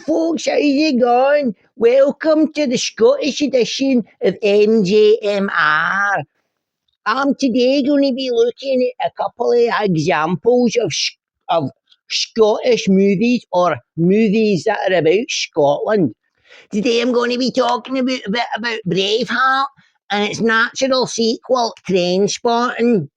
folks, how's it going? Welcome to the Scottish edition of MJMR. I'm today going to be looking at a couple of examples of Scottish movies or movies that are about Scotland. Today I'm going to be talking a bit about Braveheart and its natural sequel, Trainspotting.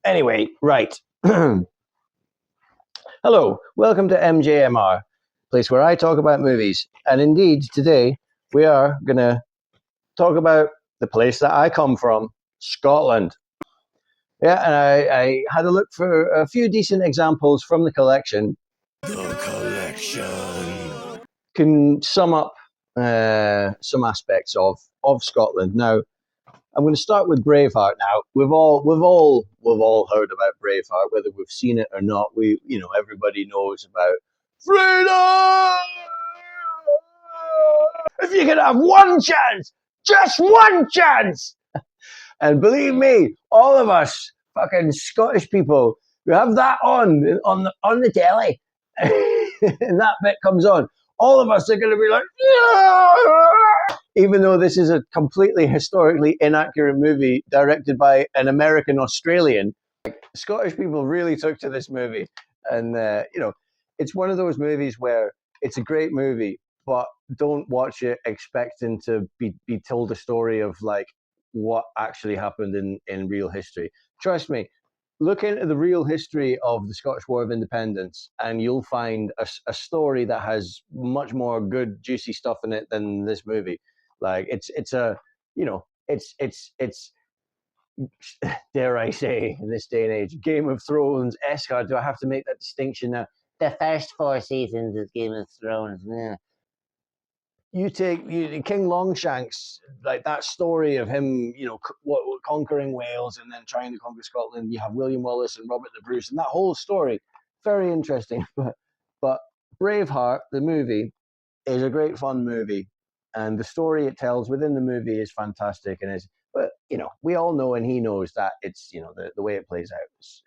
Anyway, right. Hello, welcome to MJMR, place where I talk about movies. And indeed, today we are going to talk about the place that I come from, Scotland. Yeah, and I had a look for a few decent examples from the collection. The collection can sum up some aspects of Scotland. Now, I'm going to start with Braveheart. Now, we've all heard about Braveheart, whether we've seen it or not. Everybody knows about freedom. If you could have one chance, just one chance, and believe me, all of us fucking Scottish people who have that on the telly, and that bit comes on, all of us are going to be like, yeah! Even though this is a completely historically inaccurate movie directed by an American Australian, Scottish people really took to this movie. And, it's one of those movies where it's a great movie, but don't watch it expecting to be told a story of like what actually happened in real history. Trust me, look into the real history of the Scottish War of Independence, and you'll find a story that has much more good, juicy stuff in it than this movie. Like it's dare I say, in this day and age, Game of Thrones esque. Do I have to make that distinction now? The first 4 seasons of Game of Thrones. Yeah. You take King Longshanks, like that story of him, conquering Wales and then trying to conquer Scotland. You have William Wallace and Robert the Bruce, and that whole story, very interesting. But Braveheart, the movie, is a great fun movie, and the story it tells within the movie is fantastic. But we all know, and he knows that it's the way it plays out is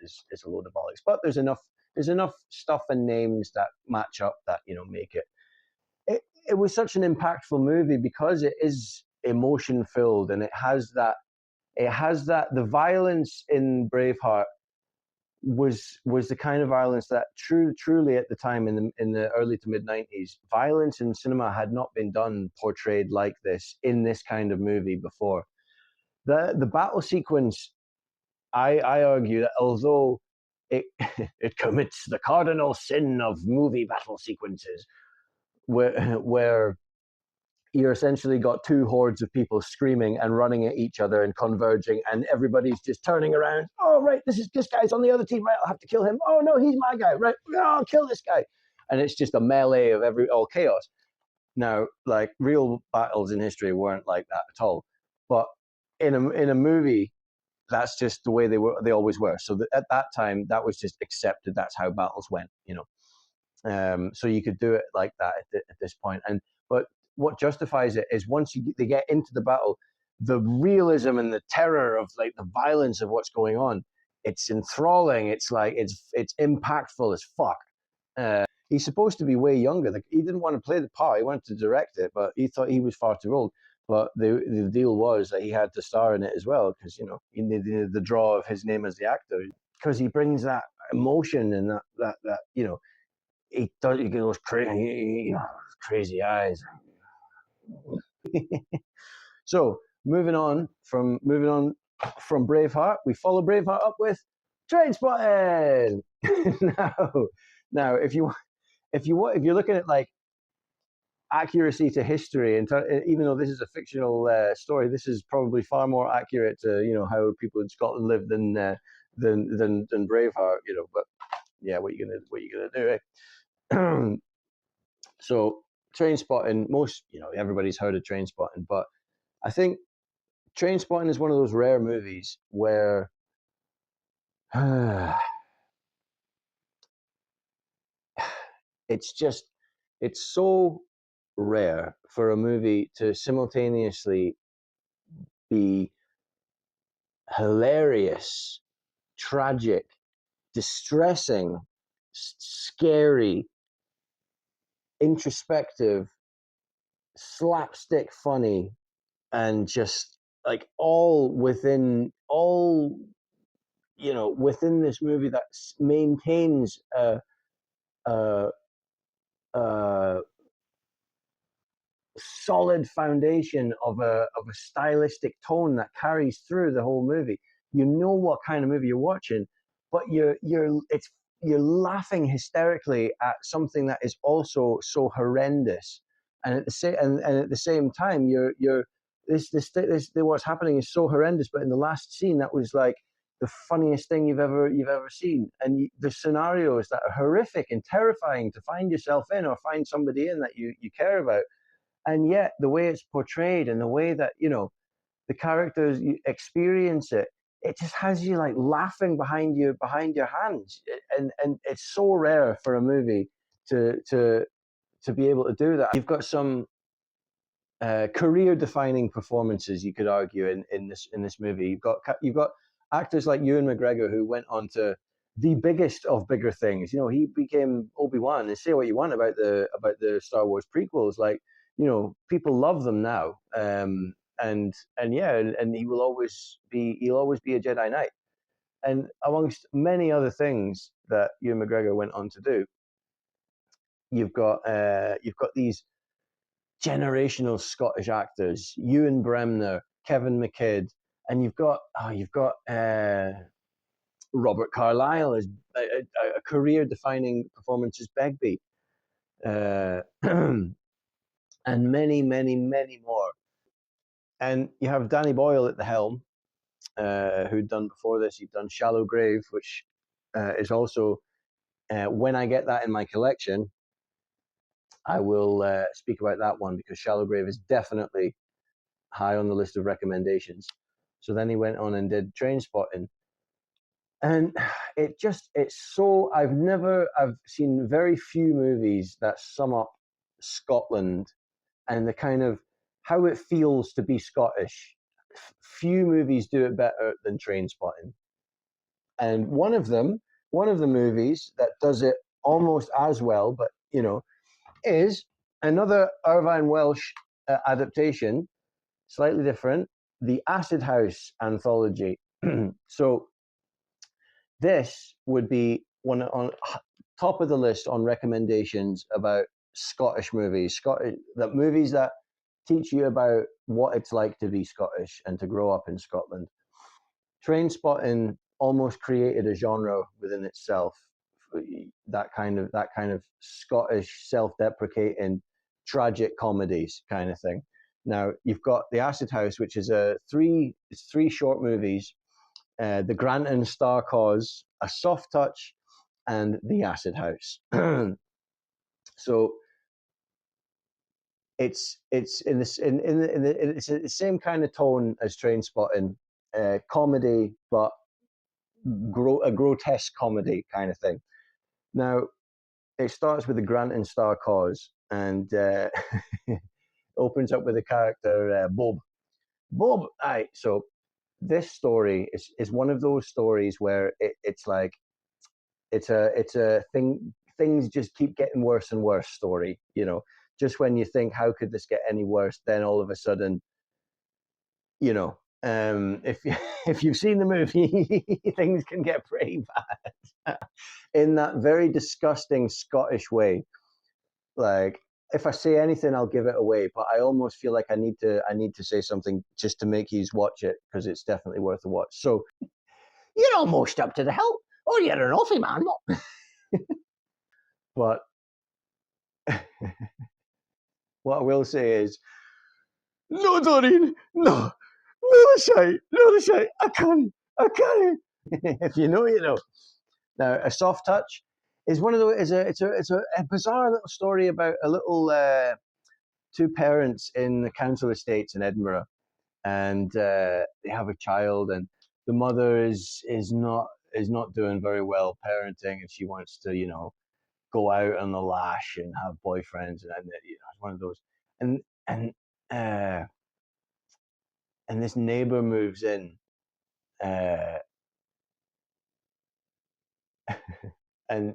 a load of bollocks. But there's enough stuff and names that match up that make it. It was such an impactful movie because it is emotion filled, and it has that the violence in Braveheart was the kind of violence that truly at the time in the early to mid 90s, violence in cinema had not been portrayed like this in this kind of movie before. The battle sequence, I argue that although it it commits the cardinal sin of movie battle sequences, where you're essentially got two hordes of people screaming and running at each other and converging, and everybody's just turning around. Oh, right, this guy's on the other team. Right, I'll have to kill him. Oh no, he's my guy. Right, no, I'll kill this guy. And it's just a melee of all chaos. Now, like real battles in history weren't like that at all. But in a movie, that's just the way they always were. So at that time, that was just accepted. That's how battles went. So you could do it like that at this point. But what justifies it is once they get into the battle, the realism and the terror of like the violence of what's going on, it's enthralling. It's like it's impactful as fuck. He's supposed to be way younger. He didn't want to play the part. He wanted to direct it, but he thought he was far too old. But the deal was that he had to star in it as well because he needed the draw of his name as the actor, because he brings that emotion and that he goes crazy, crazy eyes. So moving on from Braveheart, we follow Braveheart up with Trainspotting. now, if you're looking at like accuracy to history, and even though this is a fictional story, this is probably far more accurate to how people in Scotland live than Braveheart. But yeah, what you gonna do? Eh? So Trainspotting, everybody's heard of Trainspotting, but I think Trainspotting is one of those rare movies where it's so rare for a movie to simultaneously be hilarious, tragic, distressing, scary, introspective, slapstick funny, and just like all within this movie that maintains a, a solid foundation of a stylistic tone that carries through the whole movie. You know what kind of movie you're watching, but you're laughing hysterically at something that is also so horrendous, and at the same and at the same time you're this what's happening is so horrendous, but in the last scene that was like the funniest thing you've ever seen, and the scenarios that are horrific and terrifying to find yourself in or find somebody in that you care about, and yet the way it's portrayed and the way that the characters experience it, it just has you like laughing behind your hands, and it's so rare for a movie to be able to do that. You've got some career-defining performances, you could argue, in this movie. You've got actors like Ewan McGregor, who went on to the biggest of bigger things. He became Obi-Wan, and say what you want about the Star Wars prequels, like people love them now, and yeah, and he'll always be a Jedi Knight, and amongst many other things that Ewan McGregor went on to do, you've got these generational Scottish actors: Ewan Bremner, Kevin McKidd, and you've got Robert Carlyle as a career-defining performance as Begbie, and many, many, many more. And you have Danny Boyle at the helm, who'd done before this. He'd done Shallow Grave, which is also, when I get that in my collection, I will speak about that one, because Shallow Grave is definitely high on the list of recommendations. So then he went on and did Trainspotting, and I've seen very few movies that sum up Scotland and the kind of how it feels to be Scottish. Few movies do it better than Trainspotting, and one of the movies that does it almost as well, but is another Irvine Welsh adaptation, slightly different, the Acid House anthology. So this would be one on top of the list on recommendations about Scottish movies, movies that teach you about what it's like to be Scottish and to grow up in Scotland. Trainspotting almost created a genre within itself, that kind of Scottish self-deprecating tragic comedies kind of thing. Now you've got the Acid House, which is three short movies: the Grant and Star Cause, A Soft Touch, and the Acid House. So it's in this in it's the same kind of tone as Trainspotting, comedy, but a grotesque comedy kind of thing. Now it starts with the Grant and Star Cause, and opens up with the character Bob. Bob, aye. So this story is one of those stories where it's like it's a things just keep getting worse and worse story. Just when you think, how could this get any worse, then all of a sudden, if if you've seen the movie, things can get pretty bad in that very disgusting Scottish way. Like, if I say anything, I'll give it away, but I almost feel like I need to say something just to make you watch it, because it's definitely worth a watch. So you're almost up to the hilt, or you're an awful man. But what I will say is, no, Doreen, no, no, the shy, I can't. If you know, you know. Now, A Soft Touch is one of the it's a bizarre little story about a little two parents in the council estates in Edinburgh, and they have a child, and the mother is not doing very well parenting, and she wants to go out on the lash and have boyfriends, and it's one of those, and and uh, and this neighbor moves in, uh, and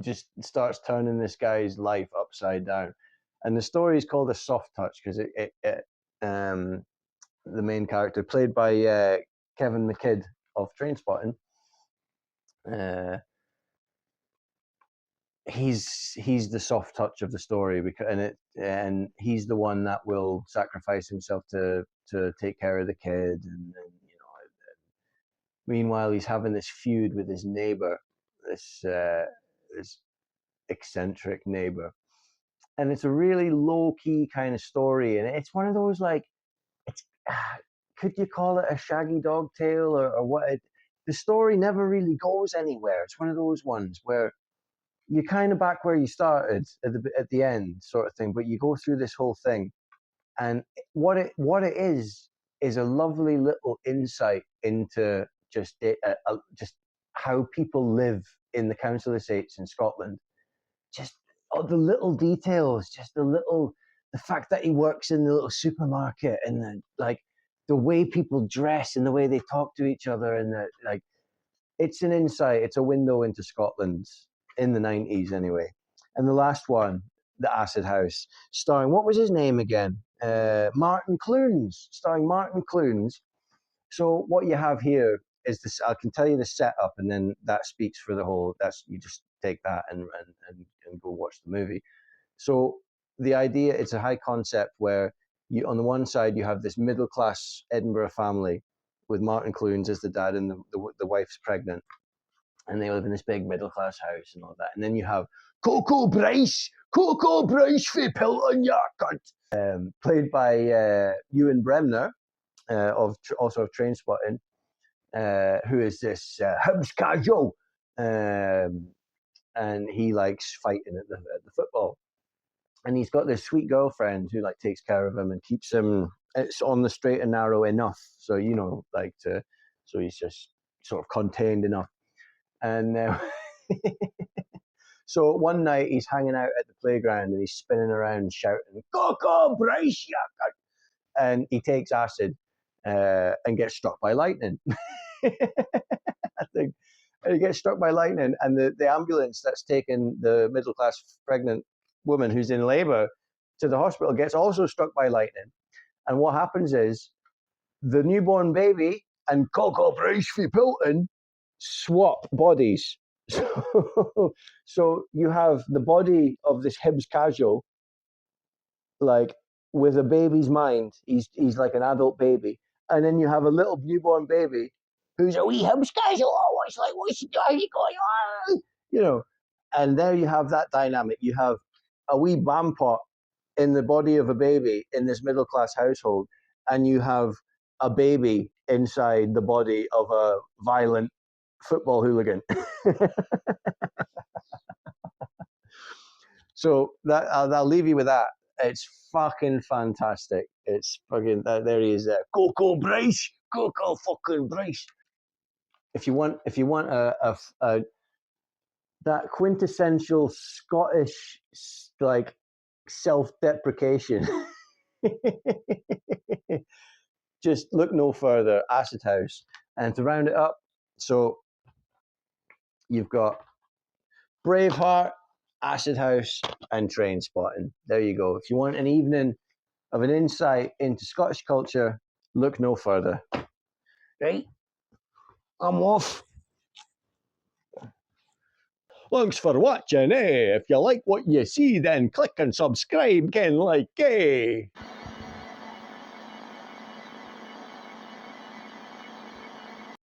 just starts turning this guy's life upside down. And the story is called A Soft Touch because the main character, played by Kevin McKidd of Trainspotting, he's the soft touch of the story, and he's the one that will sacrifice himself to take care of the kid, and meanwhile he's having this feud with his neighbor, this eccentric neighbor, and it's a really low key kind of story, and it's one of those like it's could you call it a Shaggy Dog tale or what? The story never really goes anywhere. It's one of those ones where you're kind of back where you started at the end, sort of thing. But you go through this whole thing, and what it is a lovely little insight into just how people live in the council estates in Scotland. Just the little details, just the fact that he works in the little supermarket, and the way people dress and the way they talk to each other, and it's an insight, it's a window into Scotland in the 90s anyway. And the last one, The Acid House, starring, what was his name again? Martin Clunes, starring Martin Clunes. So what you have here is this, I can tell you the setup, and then that speaks for the whole, you just take that and go watch the movie. So the idea, it's a high concept where you, on the one side, you have this middle class Edinburgh family with Martin Clunes as the dad, and the wife's pregnant, and they live in this big middle class house and all that. And then you have Coco Bryce for Pilton Yarkut, played by Ewan Bremner, also of Trainspotting, who is this Hibs casual, and he likes fighting at the football. And he's got this sweet girlfriend who takes care of him and keeps him. It's on the straight and narrow enough, so so he's just sort of contained enough. And so one night he's hanging out at the playground and he's spinning around shouting, "Coco Bryce!" And he takes acid and gets struck by lightning. I think. And he gets struck by lightning, and the ambulance that's taken the middle class pregnant woman who's in labor to the hospital gets also struck by lightning. And what happens is the newborn baby and Coco Bryce for Pilton swap bodies. So you have the body of this Hibs casual, with a baby's mind. He's like an adult baby, and then you have a little newborn baby who's a wee Hibs casual. Oh, what's going on? And there you have that dynamic. You have a wee bampot in the body of a baby in this middle class household, and you have a baby inside the body of a violent football hooligan. So that I'll leave you with that. It's fucking fantastic. It's fucking there he is there. Coco Bryce, Coco fucking Bryce. If you want a that quintessential Scottish self-deprecation, just look no further. Acid House. And to round it up, so you've got Braveheart, Acid House, and Trainspotting. There you go. If you want an evening of an insight into Scottish culture, look no further. Right? I'm off. Thanks for watching, eh? If you like what you see, then click and subscribe, Ken,